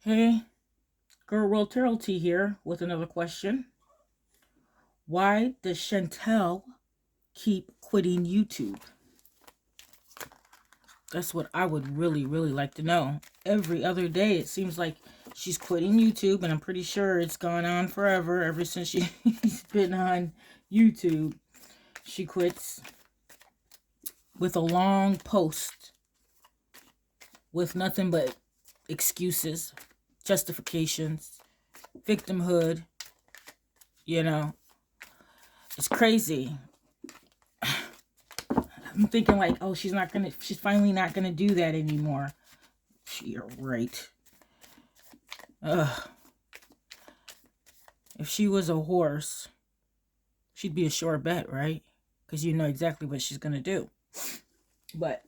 Hey, gorlworld Tarot T here with another question. Why does Chantal keep quitting YouTube? That's what I would really like to know. Every other day it seems like she's quitting YouTube, and I'm pretty sure it's gone on forever. Ever since she's been on YouTube, she quits with a long post with nothing but excuses, justifications, victimhood. You know, it's crazy. I'm thinking like, oh, she's finally not gonna do that anymore. You're right. Ugh. If she was a horse, she'd be a sure bet, right? Because you know exactly what she's gonna do. But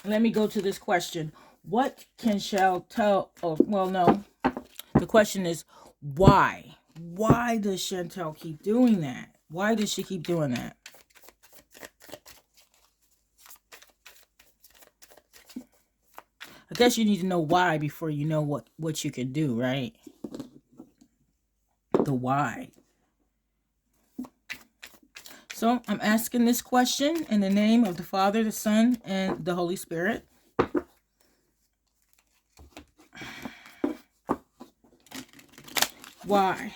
let me go to this question. What can Chantal, oh, well, no. The question is, why? Why does Chantal keep doing that? Why does she keep doing that? I guess you need to know why before you know what you can do, right? The why. So I'm asking this question in the name of the Father, the Son, and the Holy Spirit. Why?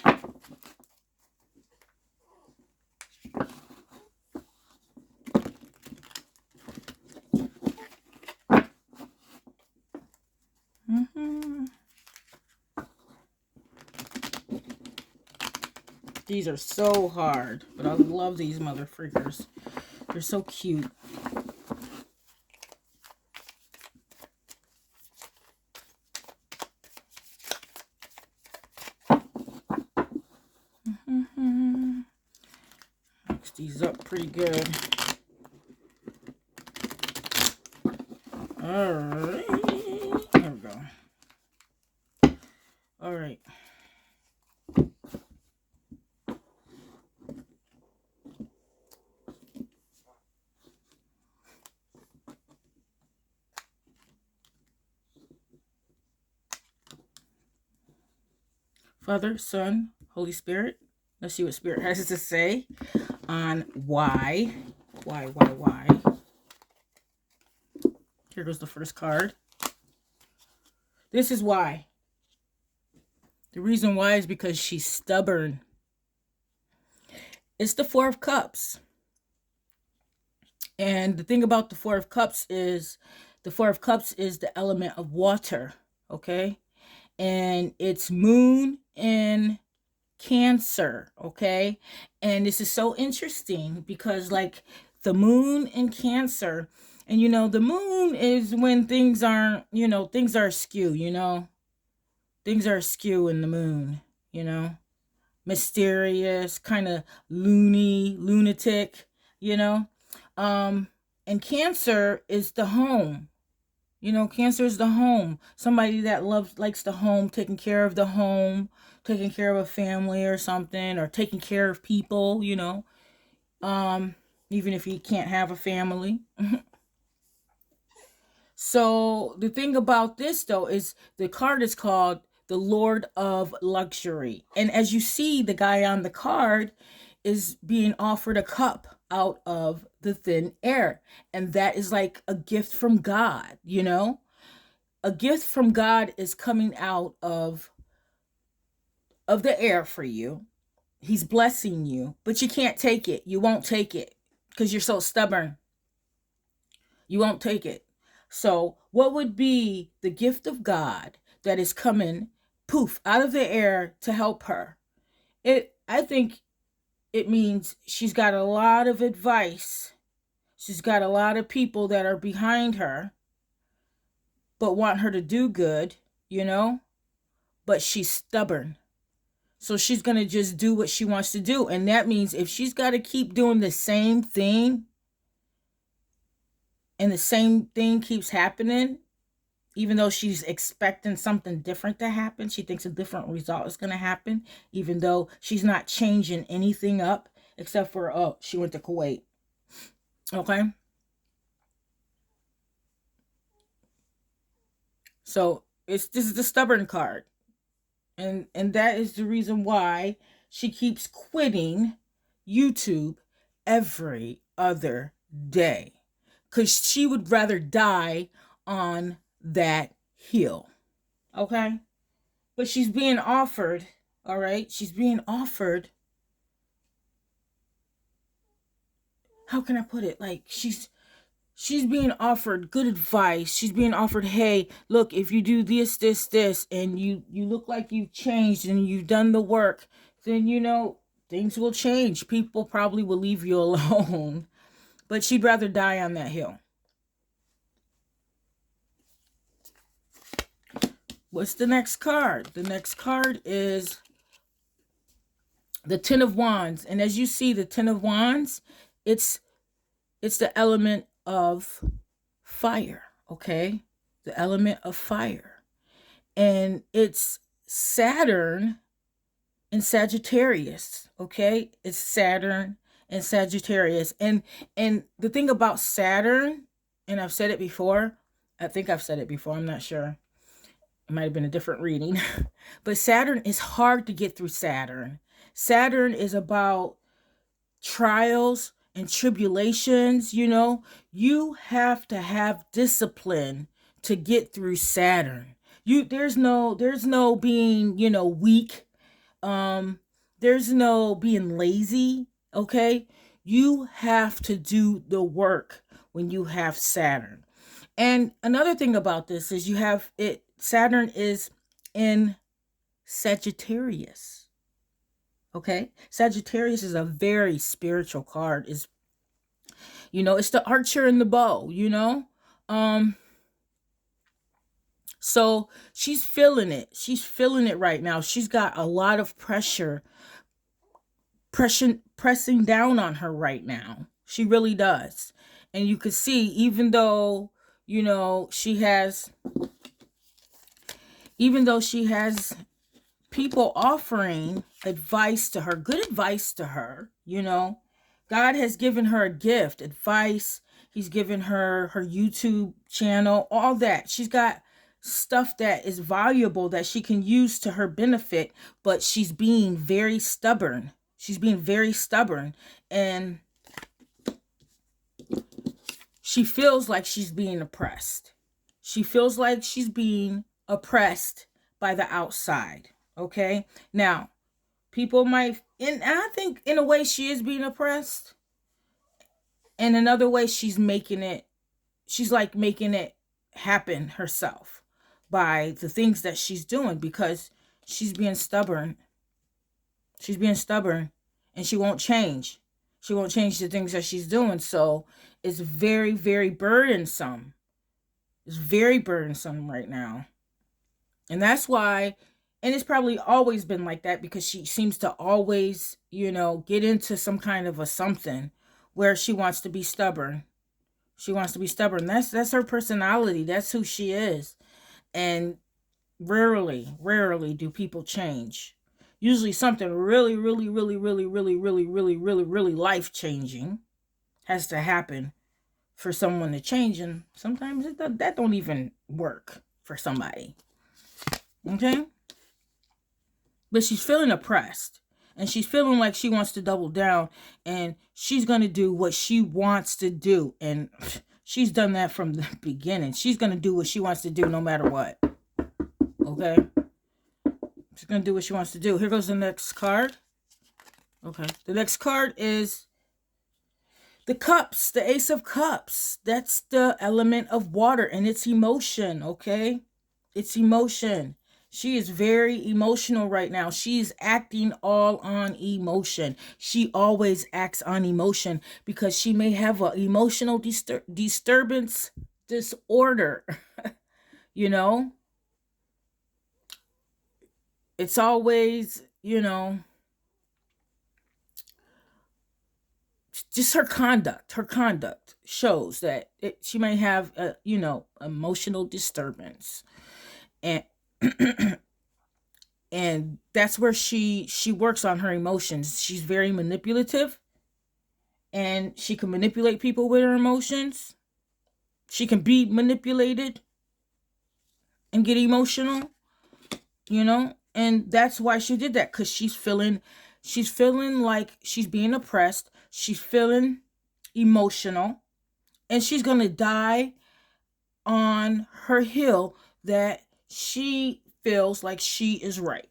These are so hard, but I love these mother freakers. They're so cute. Mix these up pretty good. All right. There we go. All right. Father, Son, Holy Spirit. Let's see what Spirit has to say on why. Why? Here goes the first card. This is why. The reason why is because she's stubborn. It's the Four of Cups. And the thing about the Four of Cups is the element of water, okay? And it's moon in Cancer, okay? And this is so interesting because like the moon in Cancer, and you know, the moon is when things aren't, things are askew, things are askew in the moon, mysterious, kind of lunatic, you know. And Cancer is the home. Cancer is the home. Somebody that likes the home, taking care of the home, taking care of a family or something, or taking care of people, even if you can't have a family. So the thing about this though is the card is called the Lord of Luxury. And as you see, the guy on the card is being offered a cup out of the thin air. And that is like a gift from God, A gift from God is coming out of the air for you. He's blessing you, but you can't take it. You won't take it because you're so stubborn. You won't take it. So, what would be the gift of God that is coming poof out of the air to help her? I think it means she's got a lot of advice. She's got a lot of people that are behind her but want her to do good, but she's stubborn. So she's going to just do what she wants to do. And that means if she's got to keep doing the same thing and the same thing keeps happening, even though she's expecting something different to happen, she thinks a different result is going to happen, even though she's not changing anything up except for, oh, she went to Kuwait. Okay? So this is the stubborn card. And that is the reason why she keeps quitting YouTube every other day, because she would rather die on that hill. Okay? But she's being offered, all right? She's being offered, how can I put it? Like, she's being offered good advice. She's being offered, hey, look, if you do this, and you look like you've changed and you've done the work, then, things will change. People probably will leave you alone. But she'd rather die on that hill. What's the next card? The next card is the Ten of Wands. And as you see, the Ten of Wands, it's the element of fire, okay? The element of fire. And it's Saturn in Sagittarius, okay? It's Saturn and Sagittarius. And the thing about Saturn, and I've said it before, I think I've said it before, I'm not sure. It might have been a different reading. But Saturn is hard to get through Saturn. Saturn is about trials and tribulations, You have to have discipline to get through Saturn. There's no being, weak. There's no being lazy, okay? You have to do the work when you have Saturn. And another thing about this is Saturn is in Sagittarius. Okay? Sagittarius is a very spiritual card. It's the archer and the bow, So she's feeling it. She's feeling it right now. She's got a lot of pressing down on her right now. She really does. And you could see, even though she has people offering advice to her, good advice to her, God has given her a gift, advice. He's given her YouTube channel, all that. She's got stuff that is valuable that she can use to her benefit, but she's being very stubborn. And she feels like she's being oppressed. She feels like she's being oppressed by the outside. Okay? Now, people might, and I think in a way she is being oppressed. And another way she's making it happen herself by the things that she's doing, because she's being stubborn. She's being stubborn, and she won't change. She won't change the things that she's doing. So it's very, very burdensome. It's very burdensome right now. And that's why, and it's probably always been like that, because she seems to always, get into some kind of a something where she wants to be stubborn. She wants to be stubborn. That's her personality. That's who she is. And rarely do people change. Usually something really, really, really, really, really, really, really, really, really life-changing has to happen for someone to change. And sometimes that don't even work for somebody. Okay? But she's feeling oppressed. And she's feeling like she wants to double down. And she's going to do what she wants to do. And she's done that from the beginning. She's going to do what she wants to do no matter what. Okay? She's going to do what she wants to do. Here goes the next card. Okay. The next card is the Cups. The Ace of Cups. That's the element of water. And it's emotion. Okay? It's emotion. She is very emotional right now. She's acting all on emotion. She always acts on emotion because she may have an emotional disturbance disorder. It's always, just her conduct. Her conduct shows that she may have, emotional disturbance. And and that's where she works on her emotions. She's very manipulative, and she can manipulate people with her emotions. She can be manipulated and get emotional, And that's why she did that, because she's feeling like she's being oppressed. She's feeling emotional, and she's going to die on her hill that she feels like she is right.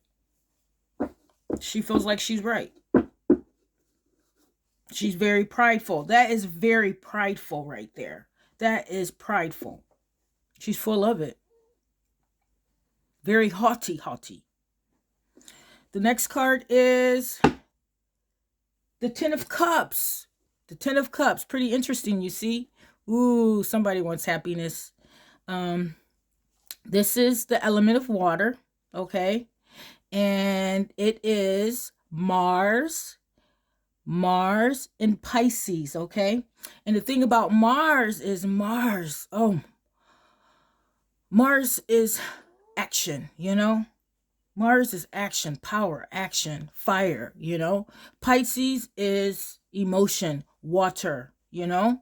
She feels like she's right. She's very prideful. That is very prideful right there. That is prideful. She's full of it. Very haughty. The next card is the Ten of Cups. The Ten of Cups. Pretty interesting, you see. Ooh, somebody wants happiness. This is the element of water, okay? And it is Mars and Pisces, okay? And the thing about Mars is Mars is action, you know? Mars is action, power, action, fire, you know? Pisces is emotion, water, you know?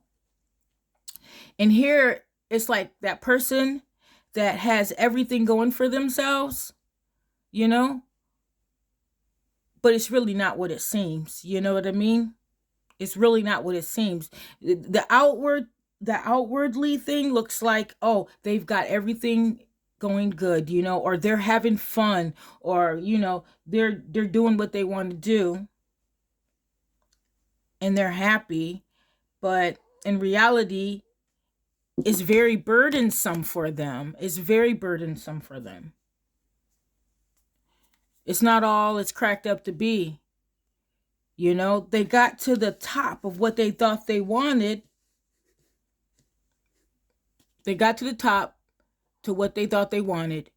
And here, it's like that person that has everything going for themselves, you know? But it's really not what it seems. You know what I mean? It's really not what it seems. The outwardly thing looks like, oh, they've got everything going good, you know, or they're having fun, or, you know, they're doing what they want to do and they're happy. But in reality, it's very burdensome for them. It's very burdensome for them. It's not all it's cracked up to be. You know, they got to the top of what they thought they wanted. They got to the top to what they thought they wanted.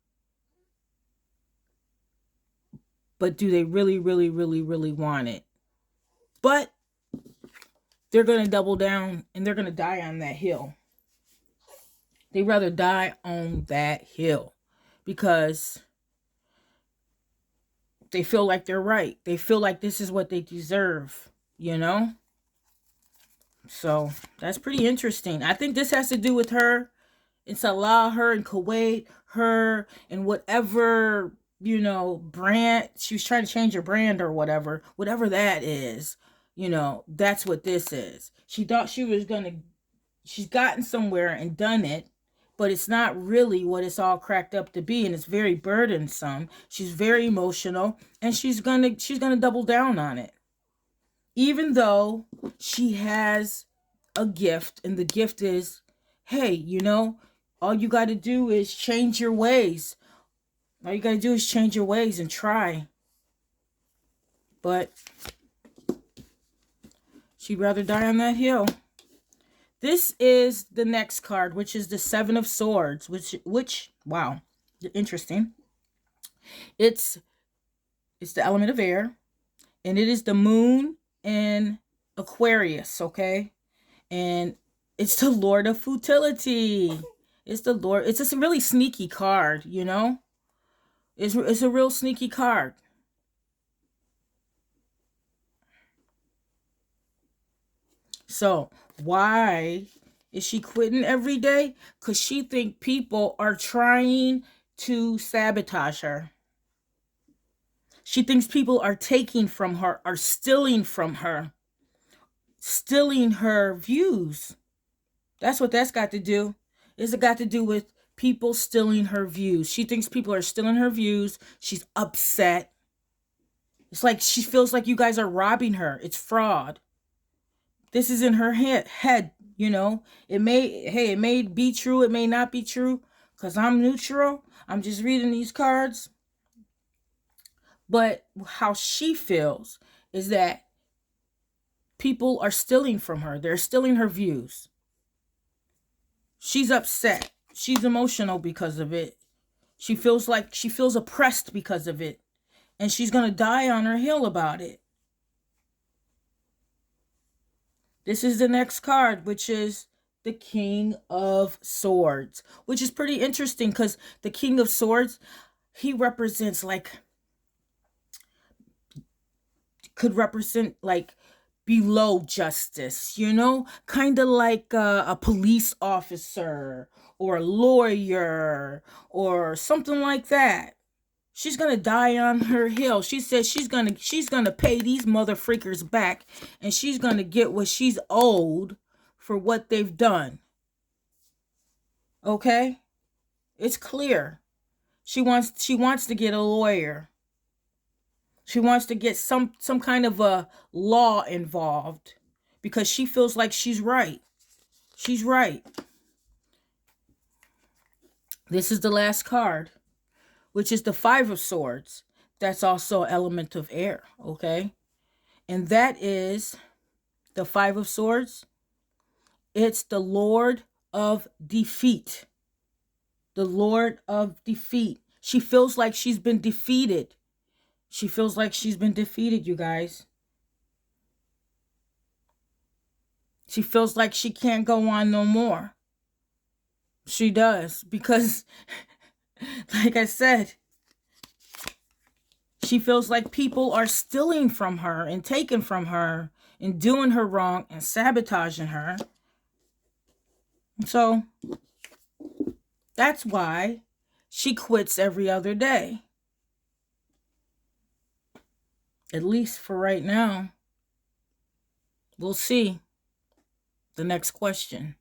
But do they really, really, really, really want it? But they're going to double down and they're going to die on that hill. They'd rather die on that hill because they feel like they're right. They feel like this is what they deserve, you know? So that's pretty interesting. I think this has to do with her in Salah, her in Kuwait, her in whatever, you know, brand. She was trying to change her brand or whatever that is. You know, that's what this is. She thought she was going to, she's gotten somewhere and done it, but it's not really what it's all cracked up to be, and it's very burdensome. She's very emotional, and she's gonna double down on it. Even though she has a gift, and the gift is, hey, you know, all you got to do is change your ways. All you got to do is change your ways and try. But she'd rather die on that hill. This is the next card, which is the Seven of Swords, which wow, interesting. It's the element of air, and it is the moon in Aquarius, okay? And it's the Lord of Futility. It's the Lord. It's just a really sneaky card, you know? It's a real sneaky card. So why is she quitting every day? Because she thinks people are trying to sabotage her. She thinks people are taking from her, are stealing from her, stealing her views. That's what that's got to do. It's got to do with people stealing her views. She thinks people are stealing her views. She's upset. It's like she feels like you guys are robbing her. It's fraud. This is in her head, you know. It may be true, it may not be true, because I'm neutral. I'm just reading these cards. But how she feels is that people are stealing from her. They're stealing her views. She's upset. She's emotional because of it. She feels oppressed because of it. And she's going to die on her hill about it. This is the next card, which is the King of Swords, which is pretty interesting because the King of Swords, he represents could represent below justice, you know, kind of like a police officer or a lawyer or something like that. She's gonna die on her hill. She said she's gonna pay these mother freakers back, and she's gonna get what she's owed for what they've done. Okay? It's clear. She wants to get a lawyer. She wants to get some kind of a law involved because she feels like she's right. She's right. This is the last card, which is the Five of Swords. That's also an element of air, okay? And that is the Five of Swords. It's the Lord of Defeat. The Lord of Defeat. She feels like she's been defeated. She feels like she's been defeated, you guys. She feels like she can't go on no more. She does, because like I said, she feels like people are stealing from her and taking from her and doing her wrong and sabotaging her. So that's why she quits every other day. At least for right now. We'll see. The next question.